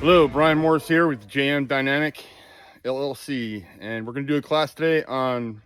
Hello, Brian Morris here with JM Dynamic LLC, and we're going to do a class today on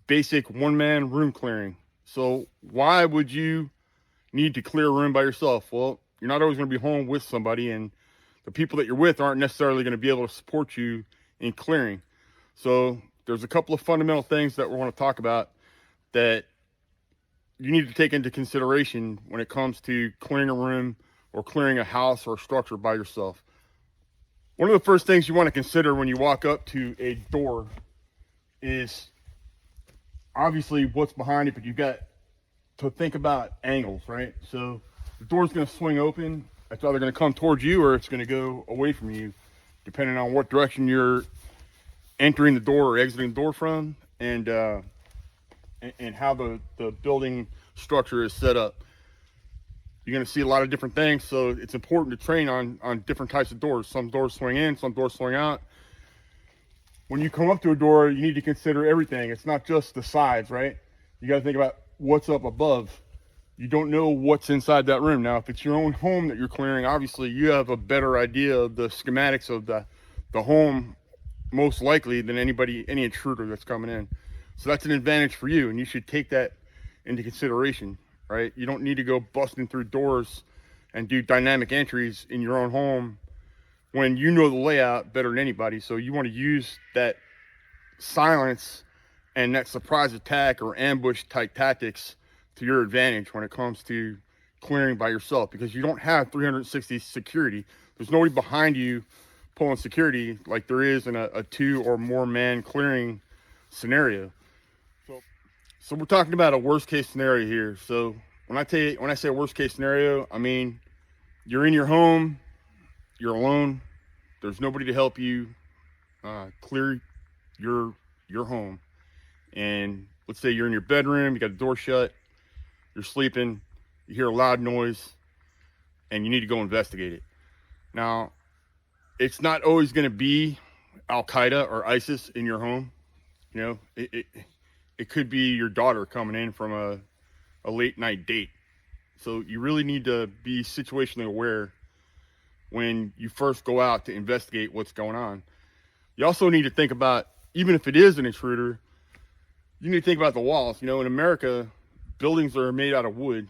basic one-man room clearing. So why would you need to clear a room by yourself? Well, you're not always going to be home with somebody, and the people that you're with aren't necessarily going to be able to support you in clearing. So there's a couple of fundamental things that we want to talk about that you need to take into consideration when it comes to clearing a room or clearing a house or a structure by yourself. One of the first things you want to consider when you walk up to a door is obviously what's behind it, but you've got to think about angles, right? So the door's going to swing open. It's either going to come towards you or it's going to go away from you, depending on what direction you're entering the door or exiting the door from, and how the building structure is set up. You're going to see a lot of different things, so it's important to train on different types of doors. Some doors swing in, some doors swing out. When you come up to a door, you need to consider everything. It's not just the sides, right? You got to think about what's up above. You don't know what's inside that room. Now, if it's your own home that you're clearing, obviously you have a better idea of the schematics of the home, most likely, than any intruder that's coming in. So that's an advantage for you, and you should take that into consideration. Right? You don't need to go busting through doors and do dynamic entries in your own home when you know the layout better than anybody. So you want to use that silence and that surprise attack or ambush type tactics to your advantage when it comes to clearing by yourself, because you don't have 360 security. There's nobody behind you pulling security like there is in a two or more man clearing scenario. So we're talking about a worst case scenario here. So when I say worst case scenario, I mean you're in your home, you're alone, there's nobody to help you clear your home, and let's say you're in your bedroom, you got the door shut, you're sleeping, you hear a loud noise, and you need to go investigate it. Now, it's not always going to be Al Qaeda or ISIS in your home. You know, it could be your daughter coming in from a late night date. So you really need to be situationally aware when you first go out to investigate what's going on. You also need to think about, even if it is an intruder, you need to think about the walls. You know, in America, buildings are made out of wood,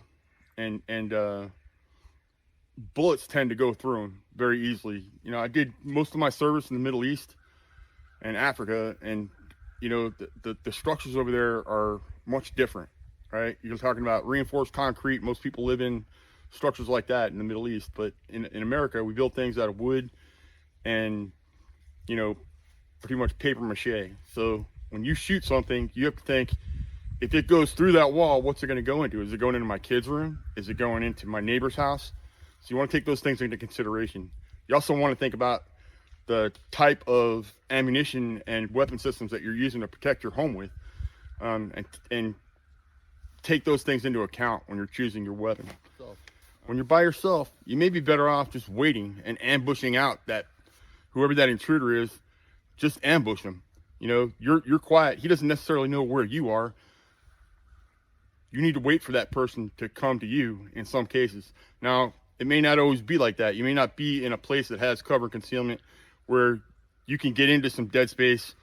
and bullets tend to go through them very easily. You know, I did most of my service in the Middle East and Africa, and you know, the structures over there are much different, right? You're talking about reinforced concrete. Most people live in structures like that in the Middle East, but in America, we build things out of wood and, you know, pretty much paper mache. So when you shoot something, you have to think, if it goes through that wall, what's it going to go into? Is it going into my kid's room? Is it going into my neighbor's house? So you want to take those things into consideration. You also want to think about the type of ammunition and weapon systems that you're using to protect your home with, and take those things into account when you're choosing your weapon. When you're by yourself, you may be better off just waiting and ambushing out that whoever that intruder is. Just ambush him. You know, you're quiet. He doesn't necessarily know where you are. You need to wait for that person to come to you in some cases. Now, it may not always be like that. You may not be in a place that has cover and concealment where you can get into some dead space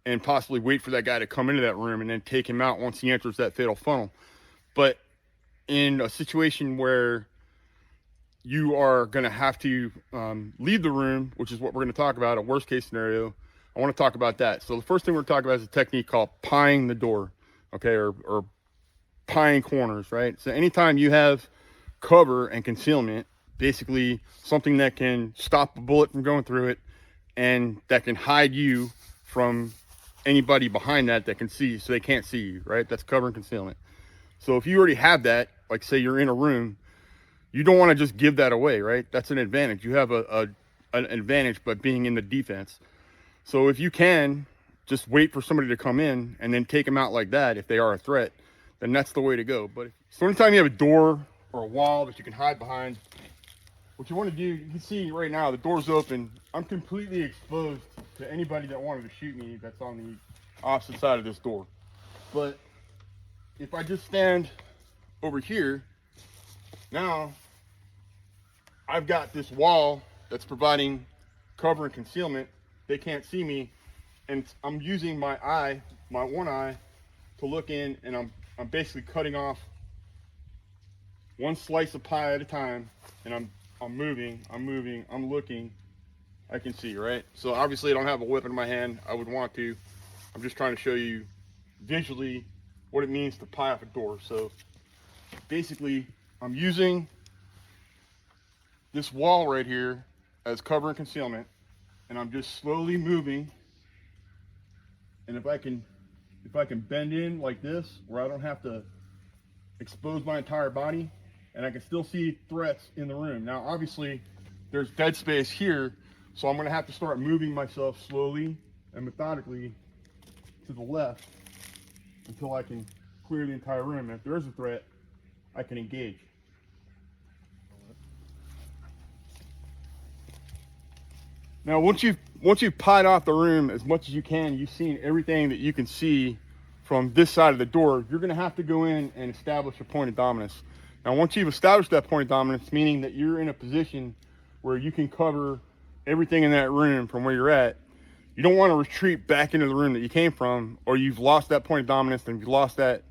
and possibly wait for that guy to come into that room and then take him out once he enters that fatal funnel. But in a situation where you are going to have to leave the room, which is what we're going to talk about, a worst case scenario, I want to talk about that. So the first thing we're talking about is a technique called pieing the door, okay, or pieing corners, right? So anytime you have cover and concealment, basically something that can stop a bullet from going through it and that can hide you from anybody behind that can see, so they can't see you, right? That's cover and concealment. So if you already have that, like say you're in a room, you don't want to just give that away, right? That's an advantage. You have an advantage by being in the defense. So if you can just wait for somebody to come in and then take them out like that, if they are a threat, then that's the way to go. But so anytime you have a door or a wall that you can hide behind, what you want to do, you can see right now the door's open. I'm completely exposed to anybody that wanted to shoot me that's on the opposite side of this door. But if I just stand over here, now I've got this wall that's providing cover and concealment. They can't see me, and I'm using my one eye, to look in, and I'm basically cutting off one slice of pie at a time, and I'm moving, I'm looking. I can see, right? So obviously I don't have a weapon in my hand. I would want to. I'm just trying to show you visually what it means to pie off a door. So basically, I'm using this wall right here as cover and concealment, and I'm just slowly moving. And if I can bend in like this, where I don't have to expose my entire body, and I can still see threats in the room. Now, obviously, there's dead space here, so I'm gonna have to start moving myself slowly and methodically to the left until I can clear the entire room. And if there is a threat, I can engage. Now, once you've pied off the room as much as you can, you've seen everything that you can see from this side of the door, you're gonna have to go in and establish a point of dominance. Now, once you've established that point of dominance, meaning that you're in a position where you can cover everything in that room from where you're at, you don't want to retreat back into the room that you came from, or you've lost that point of dominance, and you've lost that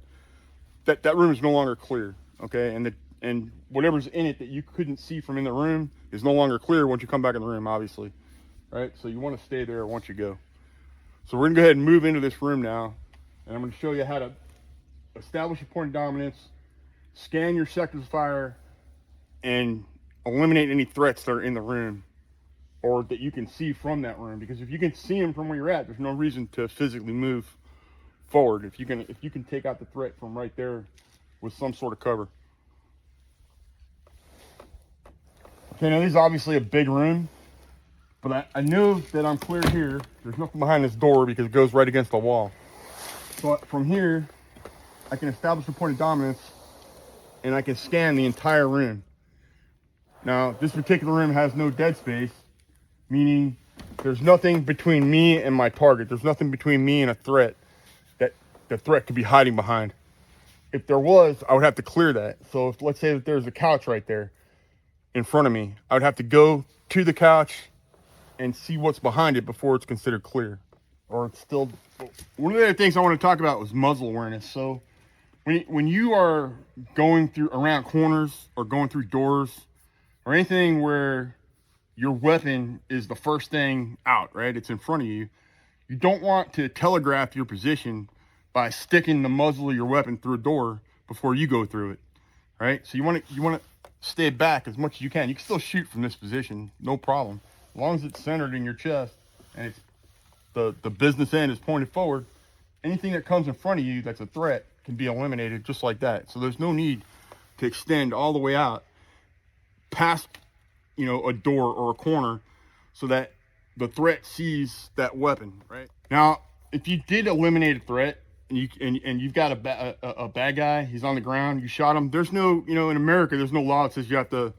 room is no longer clear, okay? And whatever's in it that you couldn't see from in the room is no longer clear once you come back in the room, obviously, right? So you want to stay there once you go. So we're gonna go ahead and move into this room now, and I'm gonna show you how to establish a point of dominance, scan your sectors of fire, and eliminate any threats that are in the room or that you can see from that room. Because if you can see them from where you're at, there's no reason to physically move forward if you can take out the threat from right there with some sort of cover. Okay, now this is obviously a big room, but I know that I'm clear here. There's nothing behind this door because it goes right against the wall. So from here, I can establish a point of dominance, and I can scan the entire room. Now, this particular room has no dead space, meaning there's nothing between me and my target. There's nothing between me and a threat that the threat could be hiding behind. If there was, I would have to clear that. So if, let's say that there's a couch right there in front of me, I would have to go to the couch and see what's behind it before it's considered clear. Or it's still, one of the other things I want to talk about was muzzle awareness. So when you are going through around corners or going through doors or anything where your weapon is the first thing out, right? It's in front of you. You don't want to telegraph your position by sticking the muzzle of your weapon through a door before you go through it, right? So you want to stay back as much as you can. You can still shoot from this position, no problem, as long as it's centered in your chest and it's the business end is pointed forward. Anything that comes in front of you that's a threat can be eliminated just like that. So there's no need to extend all the way out past, a door or a corner so that the threat sees that weapon, right? Now, if you did eliminate a threat and you've got a bad guy, he's on the ground, you shot him, there's no, in America, there's no law that says you have to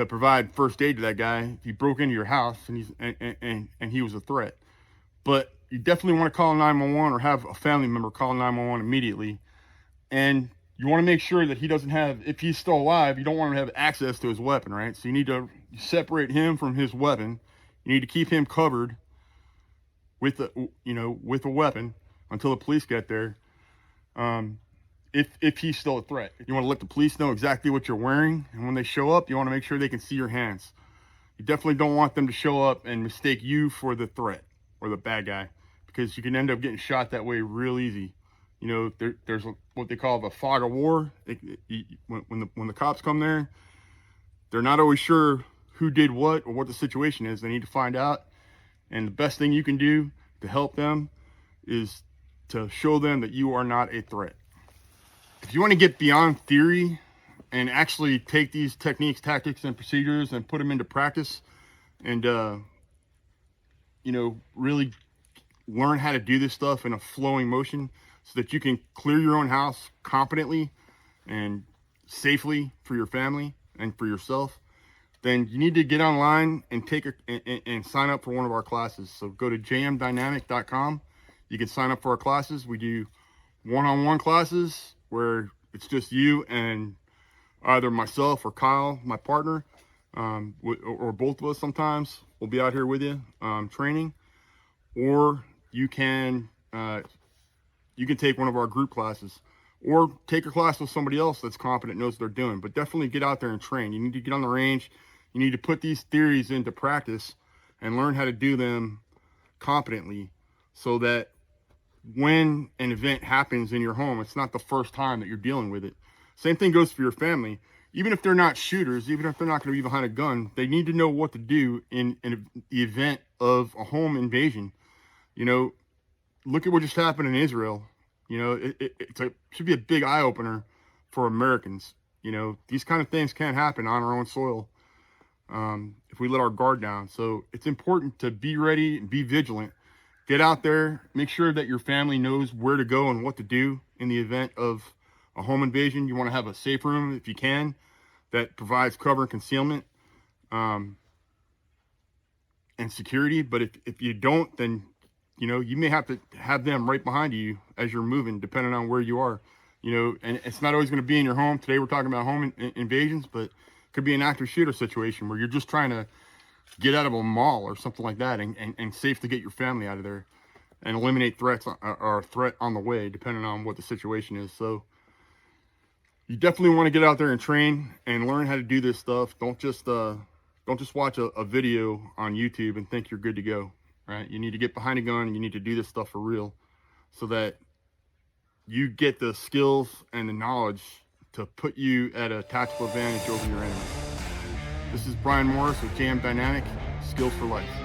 provide first aid to that guy if he broke into your house and he was a threat. But you definitely want to call 911 or have a family member call 911 immediately. And you want to make sure that he doesn't have, if he's still alive, you don't want him to have access to his weapon, right? So you need to separate him from his weapon. You need to keep him covered with a weapon until the police get there. If he's still a threat, you want to let the police know exactly what you're wearing. And when they show up, you want to make sure they can see your hands. You definitely don't want them to show up and mistake you for the threat or the bad guy, because you can end up getting shot that way real easy. There's what they call the fog of war. When the cops come there, they're not always sure who did what or what the situation is. They need to find out. And the best thing you can do to help them is to show them that you are not a threat. If you want to get beyond theory and actually take these techniques, tactics, and procedures and put them into practice and, really learn how to do this stuff in a flowing motion so that you can clear your own house competently and safely for your family and for yourself, then you need to get online and and sign up for one of our classes. So go to jmdynamic.com. You can sign up for our classes. We do one-on-one classes where it's just you and either myself or Kyle, my partner, or both of us sometimes will be out here with you training, or you can take one of our group classes, or take a class with somebody else that's competent, knows what they're doing. But definitely get out there and train. You need to get on the range. You need to put these theories into practice and learn how to do them competently, so that when an event happens in your home, it's not the first time that you're dealing with it. Same thing goes for your family. Even if they're not shooters, even if they're not going to be behind a gun, they need to know what to do in the event of a home invasion. You know, look at what just happened in Israel. You know, it should be a big eye opener for Americans. You know, these kind of things can't happen on our own soil if we let our guard down. So it's important to be ready and be vigilant. Get out there, make sure that your family knows where to go and what to do in the event of a home invasion. You want to have a safe room if you can that provides cover and concealment and security. But if you don't, then you know, you may have to have them right behind you as you're moving, depending on where you are. You know, and it's not always going to be in your home. Today we're talking about home invasions, but it could be an active shooter situation where you're just trying to get out of a mall or something like that, and safe to get your family out of there and eliminate threats or a threat on the way, depending on what the situation is. So you definitely want to get out there and train and learn how to do this stuff. Don't just watch a video on YouTube and think you're good to go. Right? You need to get behind a gun, and you need to do this stuff for real, so that you get the skills and the knowledge to put you at a tactical advantage over your enemy. This is Brian Morris with JM Dynamic, Skills for Life.